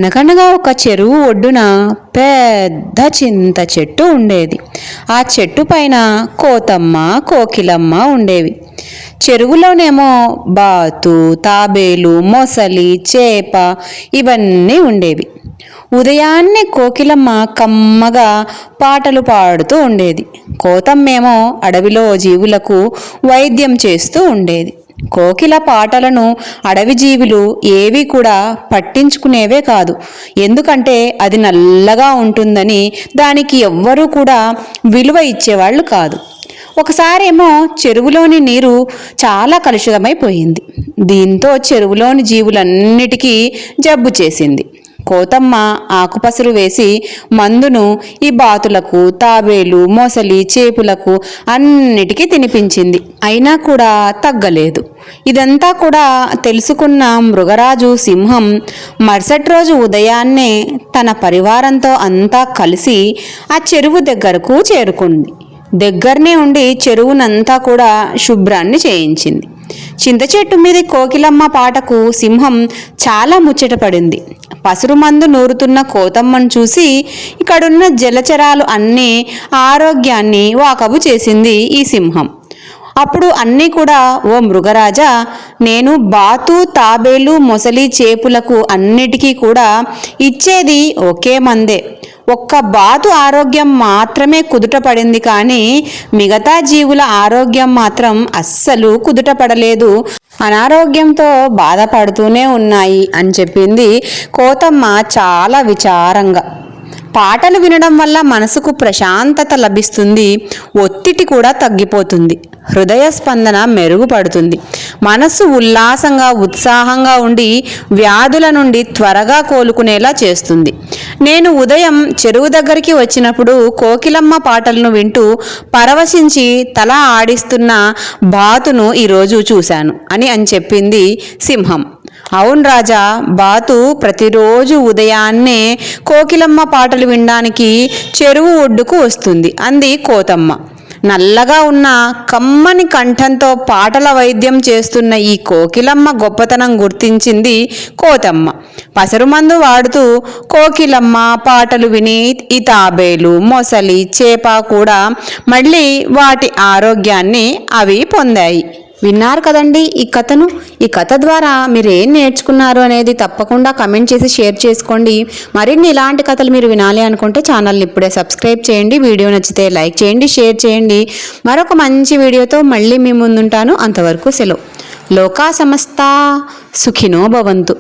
అనగనగా ఒక చెరువు ఒడ్డున పెద్ద చింత చెట్టు ఉండేది. ఆ చెట్టు పైన కోతమ్మ, కోకిలమ్మ ఉండేవి. చెరువులోనేమో బాతు, తాబేలు, మొసలి, చేప ఇవన్నీ ఉండేవి. ఉదయాన్నే కోకిలమ్మ కమ్మగా పాటలు పాడుతూ ఉండేది. కోతమ్మేమో అడవిలో జీవులకు వైద్యం చేస్తూ ఉండేది. కోకిల పాటలను అడవి జీవులు ఏవి కూడా పట్టించుకునేవే కాదు. ఎందుకంటే అది నల్లగా ఉంటుందని దానికి ఎవ్వరూ కూడా విలువ ఇచ్చేవాళ్ళు కాదు. ఒకసారేమో చెరువులోని నీరు చాలా కలుషితమైపోయింది. దీంతో చెరువులోని జీవులన్నిటికీ జబ్బు చేసింది. కోతమ్మ ఆకుపసరు వేసి మందును ఈ బాతులకు, తాబేలు, మొసలి, చేపులకు అన్నిటికీ తినిపించింది. అయినా కూడా తగ్గలేదు. ఇదంతా కూడా తెలుసుకున్న మృగరాజు సింహం మరుసటి రోజు ఉదయాన్నే తన పరివారంతో అంతా కలిసి ఆ చెరువు దగ్గరకు చేరుకుంది. దగ్గరనే ఉండి చెరువునంతా కూడా శుభ్రాన్ని చేయించింది. చింత చెట్టు మీద కోకిలమ్మ పాటకు సింహం చాలా ముచ్చటపడింది. పసురు మందు నూరుతున్న కోతమ్మను చూసి ఇక్కడున్న జలచరాలు అన్నీ ఆరోగ్యాన్ని వాకబు చేసింది ఈ సింహం. అప్పుడు అన్నీ కూడా, ఓ మృగరాజా, నేను బాతు, తాబేలు, మొసలి, చేపులకు అన్నిటికీ కూడా ఇచ్చేది ఒకే మందే. ఒక్క బాతు ఆరోగ్యం మాత్రమే కుదుటపడింది, కానీ మిగతా జీవుల ఆరోగ్యం మాత్రం అస్సలు కుదుటపడలేదు, అనారోగ్యంతో బాధపడుతూనే ఉన్నాయి అని చెప్పింది కోతమ్మ చాలా విచారంగా. పాటలు వినడం వల్ల మనసుకు ప్రశాంతత లభిస్తుంది, ఒత్తిడి కూడా తగ్గిపోతుంది, హృదయ స్పందన మెరుగుపడుతుంది, మనస్సు ఉల్లాసంగా ఉత్సాహంగా ఉండి వ్యాధుల నుండి త్వరగా కోలుకునేలా చేస్తుంది. నేను ఉదయం చెరువు దగ్గరికి వచ్చినప్పుడు కోకిలమ్మ పాటలను వింటూ పరవశించి తల ఆడిస్తున్న బాతును ఈరోజు చూశాను అని చెప్పింది సింహం. అవును రాజా, బాతు ప్రతిరోజు ఉదయాన్నే కోకిలమ్మ పాటలు వినడానికి చెరువు ఒడ్డుకు వస్తుంది అంది కోతమ్మ. నల్లగా ఉన్న కమ్మని కంఠంతో పాటల వైద్యం చేస్తున్న ఈ కోకిలమ్మ గొప్పతనం గుర్తించింది కోతమ్మ. పసరుమందు వాడుతూ కోకిలమ్మ పాటలు విని ఈ తాబేలు, మొసలి, చేప కూడా మళ్ళీ వాటి ఆరోగ్యాన్ని అవి పొందాయి. విన్నారు కదండి ఈ కథను. ఈ కథ ద్వారా మీరు ఏం నేర్చుకున్నారు అనేది తప్పకుండా కమెంట్ చేసి షేర్ చేసుకోండి. మరిన్ని ఇలాంటి కథలు మీరు వినాలి అనుకుంటే ఛానల్ని ఇప్పుడే సబ్స్క్రైబ్ చేయండి. వీడియో నచ్చితే లైక్ చేయండి, షేర్ చేయండి. మరొక మంచి వీడియోతో మళ్ళీ మీ ముందుంటాను. అంతవరకు సెలవు. లోకా సమస్తా సుఖినో భవంతు.